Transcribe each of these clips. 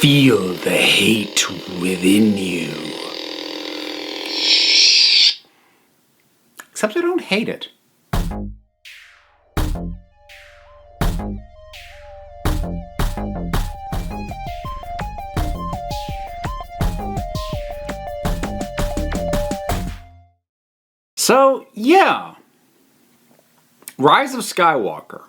Feel the hate within you. Except I don't hate it. So, yeah. Rise of Skywalker.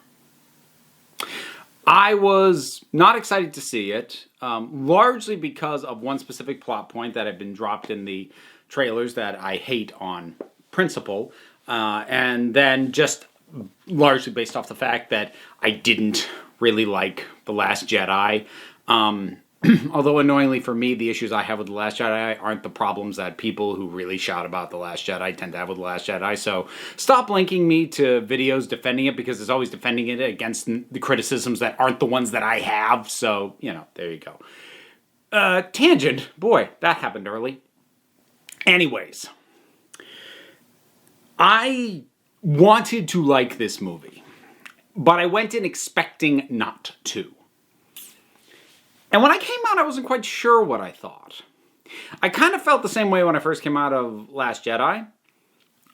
I was not excited to see it, largely because of one specific plot point that had been dropped in the trailers that I hate on principle, and then just largely based off the fact that I didn't really like The Last Jedi. Although annoyingly for me, the issues I have with The Last Jedi aren't the problems that people who really shout about The Last Jedi tend to have with The Last Jedi. So stop linking me to videos defending it, because it's always defending it against the criticisms that aren't the ones that I have. So, you know, there you go. Tangent. Boy, that happened early. Anyways. I wanted to like this movie, but I went in expecting not to. And when I came out, I wasn't quite sure what I thought. I kind of felt the same way when I first came out of Last Jedi.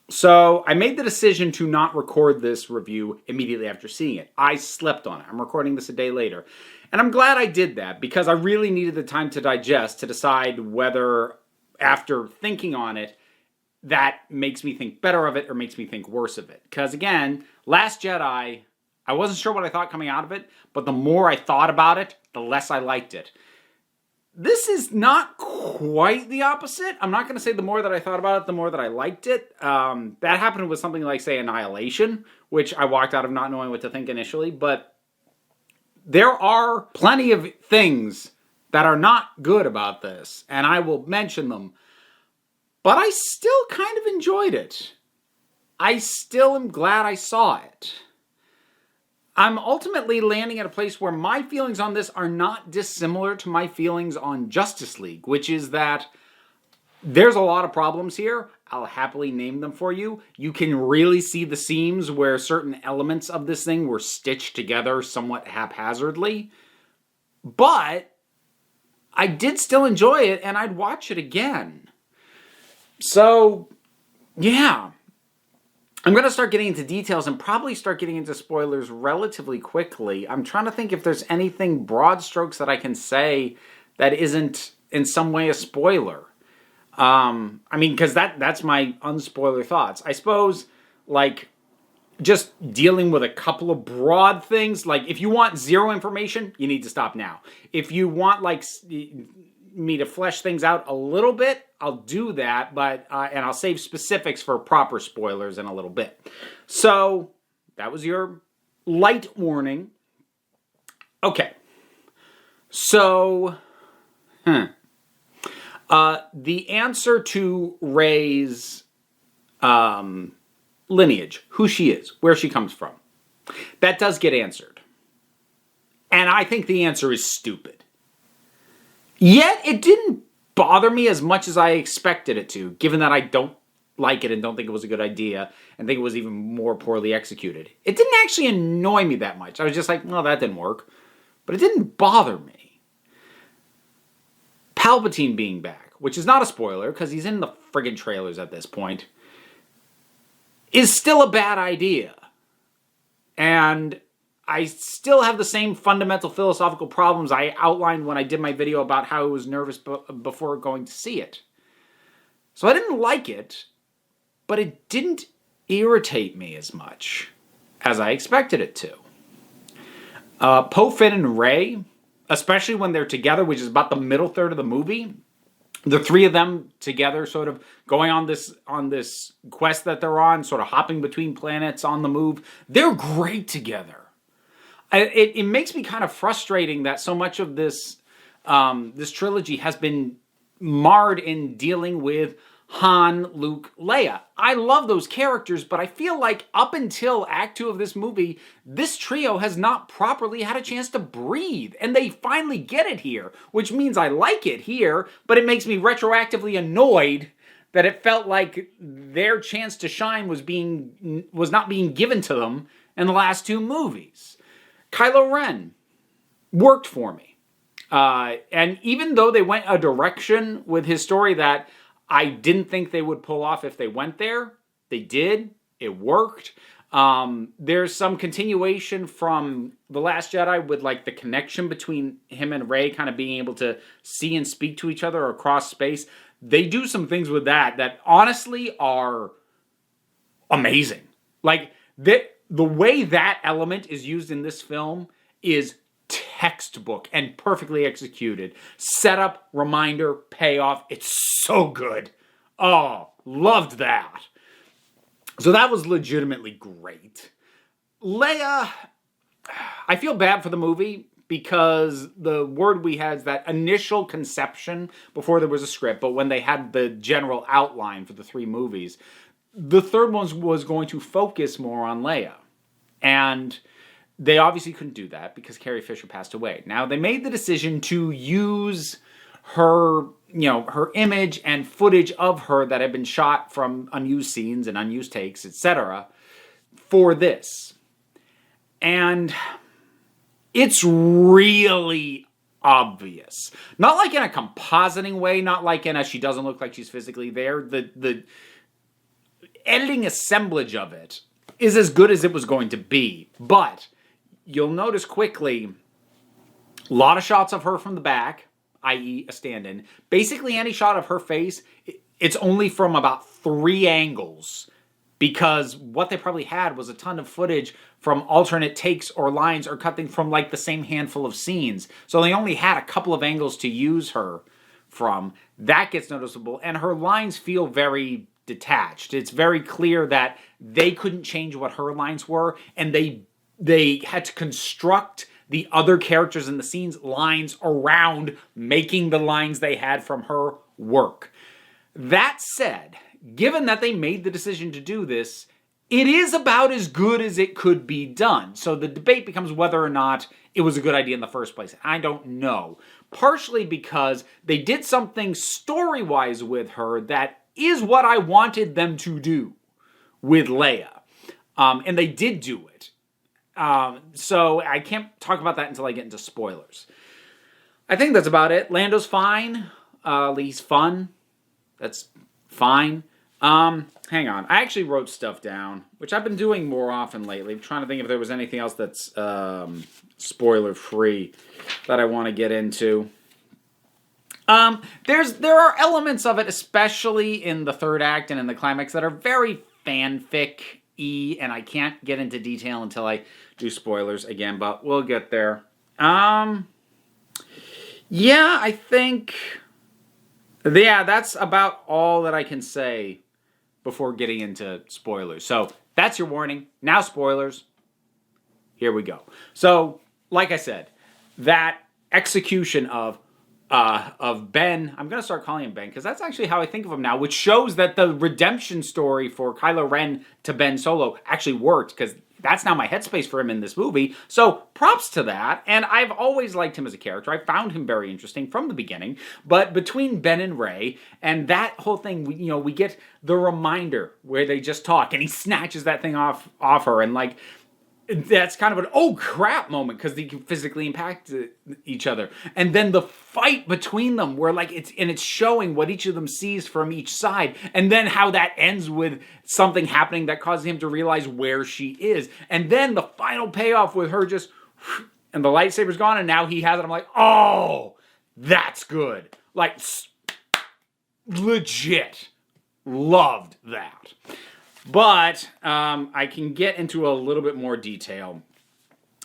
So I made the decision to not record this review immediately after seeing it. I slept on it. I'm recording this a day later. And I'm glad I did that, because I really needed the time to digest, to decide whether, after thinking on it, that makes me think better of it or makes me think worse of it. Because again, Last Jedi, I wasn't sure what I thought coming out of it, but the more I thought about it, the less I liked it. This is not quite the opposite. I'm not going to say the more that I thought about it, the more that I liked it. That happened with something like, say, Annihilation, which I walked out of not knowing what to think initially. But there are plenty of things that are not good about this, and I will mention them. But I still kind of enjoyed it. I still am glad I saw it. I'm ultimately landing at a place where my feelings on this are not dissimilar to my feelings on Justice League, which is that there's a lot of problems here. I'll happily name them for you. You can really see the seams where certain elements of this thing were stitched together somewhat haphazardly. But I did still enjoy it, and I'd watch it again. So, yeah. I'm going to start getting into details and probably start getting into spoilers relatively quickly. I'm trying to think if there's anything broad strokes that I can say that isn't in some way a spoiler. I mean, because that's my unspoiler thoughts. I suppose, like, just dealing with a couple of broad things. Like, if you want zero information, you need to stop now. If you want, like, me to flesh things out a little bit, I'll do that, but and I'll save specifics for proper spoilers in a little bit. So that was your light warning. Okay. So, the answer to Rey's lineage, who she is, where she comes from, that does get answered. And I think the answer is stupid. Yet, it didn't bother me as much as I expected it to, given that I don't like it and don't think it was a good idea, and think it was even more poorly executed. It didn't actually annoy me that much. I was just like, well, that didn't work. But it didn't bother me. Palpatine being back, which is not a spoiler, because he's in the friggin' trailers at this point, is still a bad idea. And I still have the same fundamental philosophical problems I outlined when I did my video about how I was nervous before going to see it. So I didn't like it, but it didn't irritate me as much as I expected it to. Poe, Finn, and Rey, especially when they're together, which is about the middle third of the movie, the three of them together sort of going on this quest that they're on, sort of hopping between planets on the move, they're great together. It makes me kind of frustrating that so much of this trilogy has been marred in dealing with Han, Luke, Leia. I love those characters, but I feel like up until Act 2 of this movie, this trio has not properly had a chance to breathe. And they finally get it here, which means I like it here, but it makes me retroactively annoyed that it felt like their chance to shine was not being given to them in the last two movies. Kylo Ren worked for me. And even though they went a direction with his story that I didn't think they would pull off if they went there, they did. It worked. There's some continuation from The Last Jedi with like the connection between him and Rey kind of being able to see and speak to each other across space. They do some things with that honestly are amazing. Like the way that element is used in this film is textbook and perfectly executed. Setup, reminder, payoff. It's so good. Oh, loved that. So that was legitimately great. Leia, I feel bad for the movie because the word we had is that initial conception before there was a script, but when they had the general outline for the 3 movies, the third one was going to focus more on Leia. And they obviously couldn't do that because Carrie Fisher passed away. Now, they made the decision to use her, her image and footage of her that had been shot from unused scenes and unused takes, etc., for this. And it's really obvious. Not like in a compositing way, not like in a she doesn't look like she's physically there. The editing assemblage of it is as good as it was going to be. But you'll notice quickly, a lot of shots of her from the back, i.e. a stand-in. Basically any shot of her face, it's only from about 3 angles. Because what they probably had was a ton of footage from alternate takes or lines or cutting from like the same handful of scenes. So they only had a couple of angles to use her from. That gets noticeable. And her lines feel very detached. It's very clear that they couldn't change what her lines were. And they had to construct the other characters in the scenes lines around making the lines they had from her work. That said, given that they made the decision to do this, it is about as good as it could be done. So the debate becomes whether or not it was a good idea in the first place. I don't know. Partially because they did something story-wise with her that is what I wanted them to do with Leia. And they did do it. So I can't talk about that until I get into spoilers. I think that's about it. Lando's fine. He's fun. That's fine. Hang on. I actually wrote stuff down, which I've been doing more often lately. I'm trying to think if there was anything else that's spoiler-free that I want to get into. There are elements of it, especially in the third act and in the climax, that are very fanfic-y, and I can't get into detail until I do spoilers again, but we'll get there. Yeah, I think... Yeah, that's about all that I can say before getting into spoilers. So, that's your warning. Now spoilers. Here we go. So, like I said, that execution of Ben, I'm going to start calling him Ben, because that's actually how I think of him now, which shows that the redemption story for Kylo Ren to Ben Solo actually worked, because that's now my headspace for him in this movie. So props to that. And I've always liked him as a character. I found him very interesting from the beginning. But between Ben and Rey and that whole thing, we get the reminder where they just talk and he snatches that thing off her. And like, that's kind of an oh crap moment because they can physically impact each other. And then the fight between them where like it's showing what each of them sees from each side. And then how that ends with something happening that causes him to realize where she is. And then the final payoff with her just, and the lightsaber's gone and now he has it. I'm like, oh, that's good. Like, legit loved that. But I can get into a little bit more detail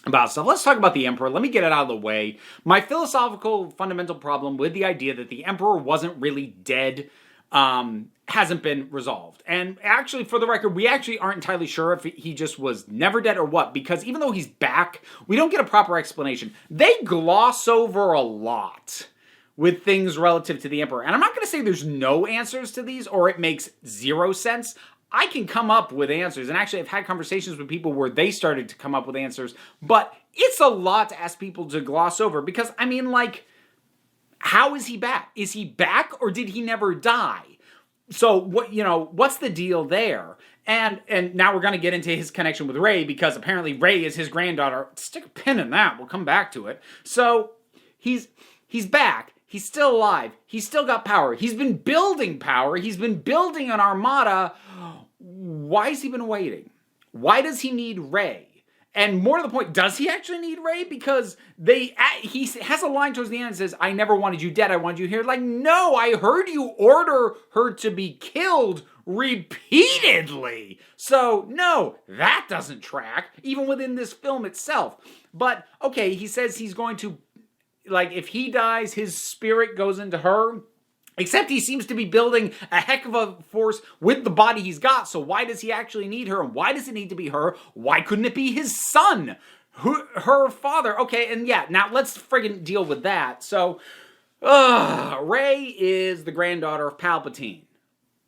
about stuff. Let's talk about the Emperor. Let me get it out of the way. My philosophical fundamental problem with the idea that the Emperor wasn't really dead hasn't been resolved. And actually, for the record, we actually aren't entirely sure if he just was never dead or what, because even though he's back, we don't get a proper explanation. They gloss over a lot with things relative to the Emperor. And I'm not going to say there's no answers to these or it makes zero sense. I can come up with answers, and actually I've had conversations with people where they started to come up with answers, but it's a lot to ask people to gloss over, because, I mean, like, how is he back? Is he back, or did he never die? So, what's the deal there? And now we're going to get into his connection with Rey, because apparently Rey is his granddaughter. Stick a pin in that, we'll come back to it. So, He's back. He's still alive. He's still got power. He's been building power. He's been building an armada. Why has he been waiting? Why does he need Rey? And more to the point, does he actually need Rey? Because he has a line towards the end that says, I never wanted you dead, I wanted you here. Like, no, I heard you order her to be killed repeatedly. So, no, that doesn't track, even within this film itself. But, okay, he says he's going to, like, if he dies, his spirit goes into her. Except he seems to be building a heck of a force with the body he's got, so why does he actually need her? And why does it need to be her? Why couldn't it be his son? Her father. Okay, and yeah, now let's friggin' deal with that. So, Rey is the granddaughter of Palpatine.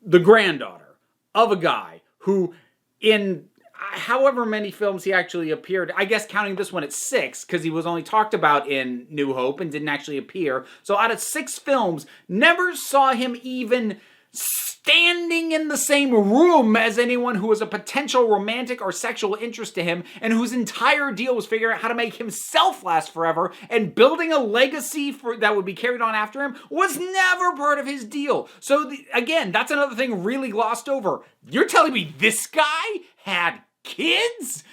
The granddaughter of a guy who, in however many films he actually appeared, I guess counting this one at 6, because he was only talked about in New Hope and didn't actually appear. So out of 6 films, never saw him even standing in the same room as anyone who was a potential romantic or sexual interest to him, and whose entire deal was figuring out how to make himself last forever, and building a legacy that would be carried on after him was never part of his deal. So again, that's another thing really glossed over. You're telling me this guy had kids?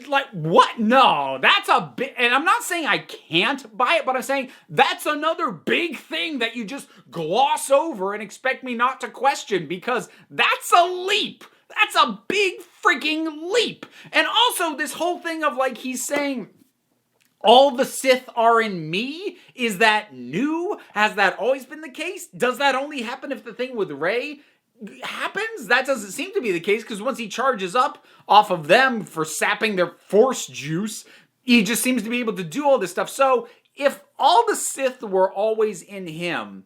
Like, what? No, that's a big, and I'm not saying I can't buy it, but I'm saying that's another big thing that you just gloss over and expect me not to question, because that's a leap. That's a big freaking leap. And also this whole thing of, like, he's saying, all the Sith are in me? Is that new? Has that always been the case? Does that only happen if the thing with Rey happens? That doesn't seem to be the case, because once he charges up off of them for sapping their force juice, he just seems to be able to do all this stuff. So if all the Sith were always in him,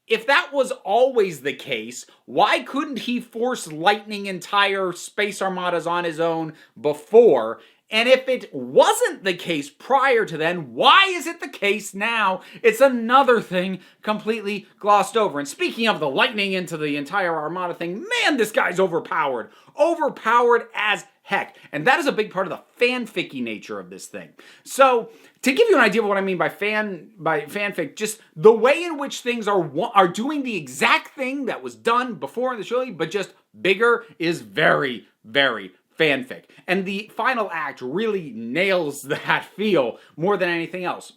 if that was always the case, why couldn't he force lightning entire space armadas on his own before? And if it wasn't the case prior to then, why is it the case now? It's another thing completely glossed over. And speaking of the lightning into the entire armada thing, man, this guy's overpowered. Overpowered as heck. And that is a big part of the fanficky nature of this thing. So, to give you an idea of what I mean by fanfic, just the way in which things are doing the exact thing that was done before in the trilogy, but just bigger, is very, very fanfic. And the final act really nails that feel more than anything else.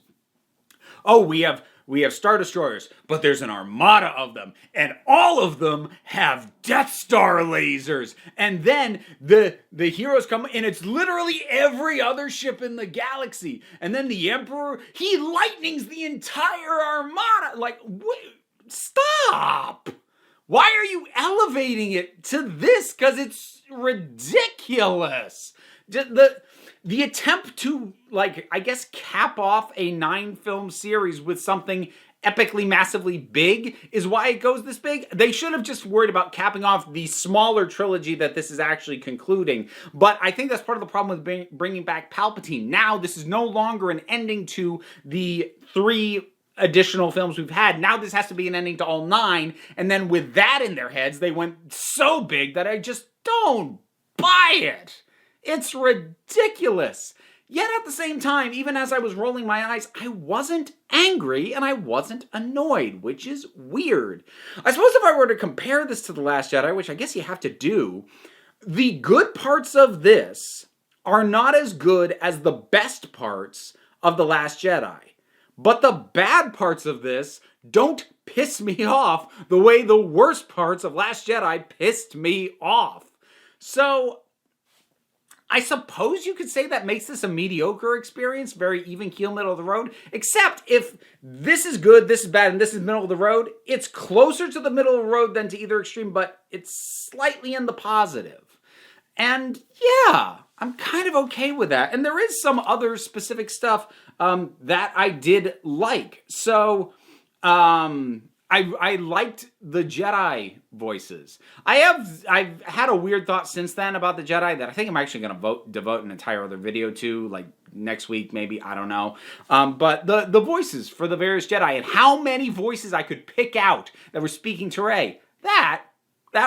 Oh, we have Star Destroyers, but there's an armada of them, and all of them have Death Star lasers. And then the heroes come, and it's literally every other ship in the galaxy. And then the Emperor, he lightnings the entire armada. Like, stop! Why are you elevating it to this? Because it's ridiculous. The attempt to, like, I guess cap off a 9-film series with something epically massively big is why it goes this big. They should have just worried about capping off the smaller trilogy that this is actually concluding. But I think that's part of the problem with bringing back Palpatine. Now this is no longer an ending to the 3 additional films we've had. Now this has to be an ending to all 9, and then with that in their heads, they went so big that I just don't buy it. It's ridiculous. Yet at the same time, even as I was rolling my eyes, I wasn't angry and I wasn't annoyed, which is weird. I suppose if I were to compare this to The Last Jedi, which I guess you have to do, the good parts of this are not as good as the best parts of The Last Jedi. But the bad parts of this don't piss me off the way the worst parts of Last Jedi pissed me off. So, I suppose you could say that makes this a mediocre experience, very even keel, middle of the road. Except if this is good, this is bad, and this is middle of the road, it's closer to the middle of the road than to either extreme, but it's slightly in the positive. And yeah, I'm kind of okay with that. And there is some other specific stuff that I did like. So, I liked the Jedi voices. I've had a weird thought since then about the Jedi that I think I'm actually going to devote an entire other video to, like next week maybe, I don't know. But the voices for the various Jedi and how many voices I could pick out that were speaking to Rey, that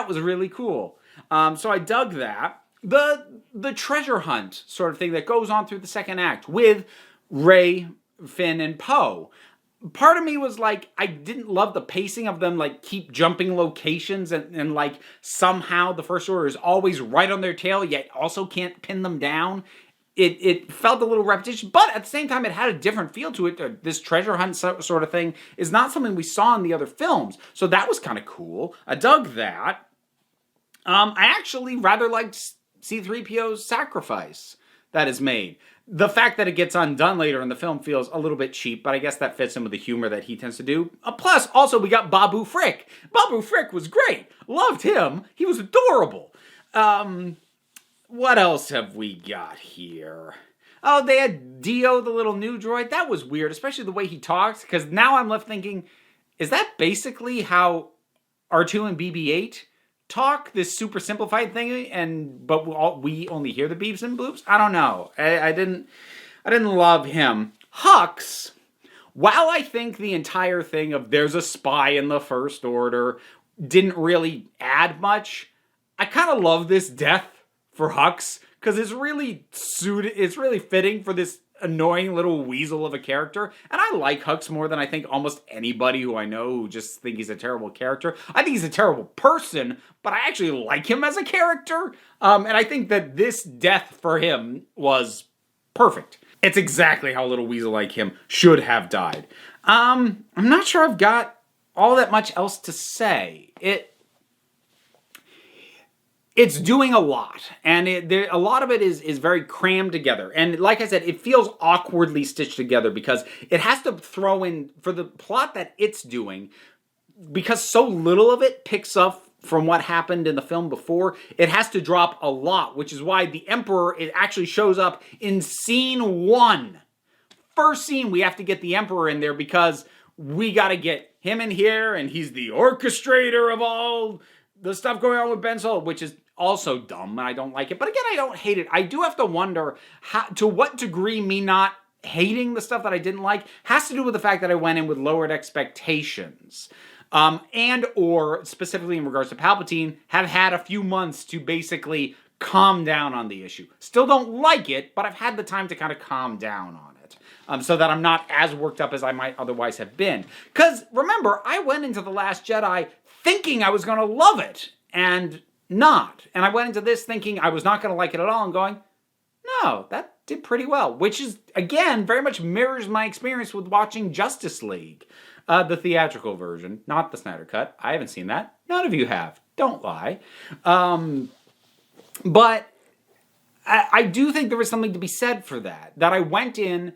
was really cool. So I dug that. The treasure hunt sort of thing that goes on through the second act with Rey, Finn, and Poe. part of me was like, I didn't love the pacing of them, like, keep jumping locations and like, somehow the First Order is always right on their tail, yet also can't pin them down. It felt a little repetitious, but at the same time, it had a different feel to it. This treasure hunt sort of thing is not something we saw in the other films, so that was kind of cool. I dug that. I actually rather liked C-3PO's sacrifice that is made. The fact that it gets undone later in the film feels a little bit cheap, but I guess that fits in with the humor that he tends to do. Plus, also, we got Babu Frick. Babu Frick was great. Loved him. He was adorable. What else have we got here? Oh, they had Dio, the little new droid. That was weird, especially the way he talks, because now I'm left thinking, is that basically how R2 and BB-8 talk, this super simplified thing, but we only hear the beeps and bloops? I don't know. I didn't love him. Hux, while I think the entire thing of there's a spy in the First Order didn't really add much, I kind of love this death for Hux, because it's really fitting for this annoying little weasel of a character. And I like Hux more than I think almost anybody who I know who just think he's a terrible character. I think he's a terrible person, but I actually like him as a character. And I think that this death for him was perfect. It's exactly how a little weasel like him should have died. I'm not sure I've got all that much else to say. It's doing a lot, and a lot of it is very crammed together. And like I said, it feels awkwardly stitched together because it has to throw in, for the plot that it's doing, because so little of it picks up from what happened in the film before, it has to drop a lot, which is why the Emperor, it actually shows up in scene 1. First scene, we have to get the Emperor in there because we got to get him in here, and he's the orchestrator of all the stuff going on with Ben Solo, which is also dumb, and I don't like it. But again, I don't hate it. I do have to wonder to what degree me not hating the stuff that I didn't like has to do with the fact that I went in with lowered expectations. And or, specifically in regards to Palpatine, have had a few months to basically calm down on the issue. Still don't like it, but I've had the time to kind of calm down on it. So that I'm not as worked up as I might otherwise have been. Because, remember, I went into The Last Jedi thinking I was going to love it, and not. And I went into this thinking I was not going to like it at all, and going, no, that did pretty well. Which is, again, very much mirrors my experience with watching Justice League. The theatrical version, not the Snyder Cut. I haven't seen that. None of you have. Don't lie. But I do think there was something to be said for that. That I went in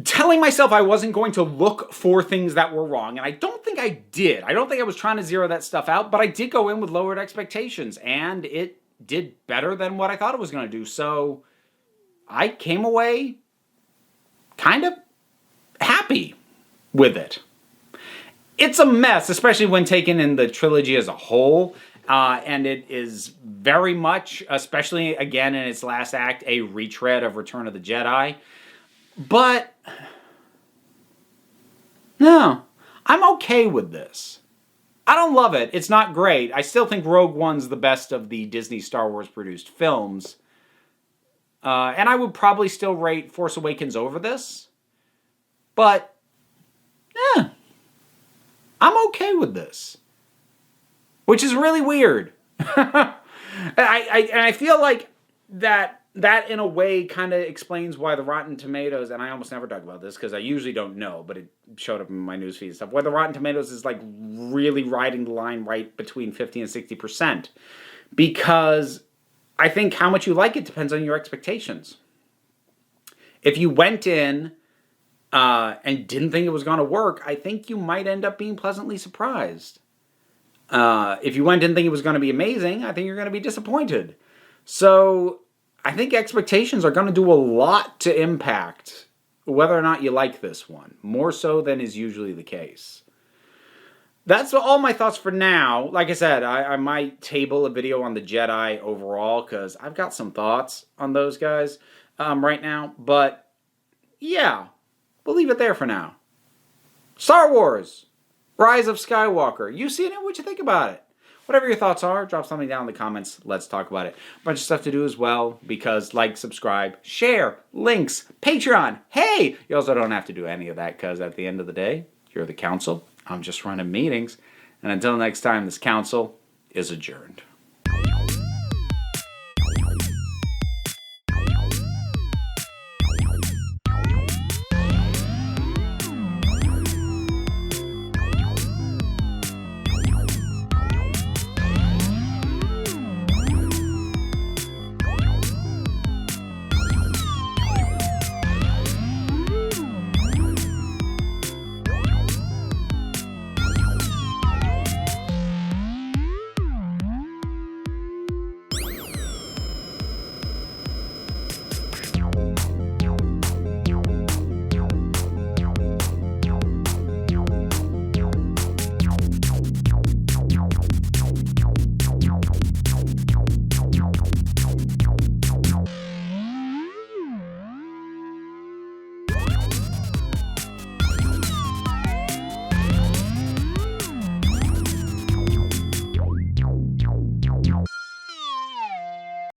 telling myself I wasn't going to look for things that were wrong, and I don't think I did. I don't think I was trying to zero that stuff out, but I did go in with lowered expectations, and it did better than what I thought it was going to do. So I came away kind of happy with it. It's a mess, especially when taken in the trilogy as a whole, and it is very much, especially again in its last act, a retread of Return of the Jedi. But no, I'm okay with this. I don't love it. It's not great. I still think Rogue One's the best of the Disney Star Wars produced films. And I would probably still rate Force Awakens over this. But I'm okay with this. Which is really weird. I feel like that in a way kind of explains why the Rotten Tomatoes, and I almost never talk about this because I usually don't know, but it showed up in my newsfeed and stuff, why the Rotten Tomatoes is like really riding the line right between 50 and 60%. Because I think how much you like it depends on your expectations. If you went in and didn't think it was going to work, I think you might end up being pleasantly surprised. If you went in and think it was going to be amazing, I think you're going to be disappointed. So I think expectations are going to do a lot to impact whether or not you like this one, more so than is usually the case. That's all my thoughts for now. Like I said, I might table a video on the Jedi overall, because I've got some thoughts on those guys right now. But yeah, we'll leave it there for now. Star Wars, Rise of Skywalker. You seen it? What'd you think about it? Whatever your thoughts are, drop something down in the comments. Let's talk about it. A bunch of stuff to do as well, because like, subscribe, share, links, Patreon. Hey! You also don't have to do any of that, because at the end of the day, you're the council. I'm just running meetings. And until next time, this council is adjourned.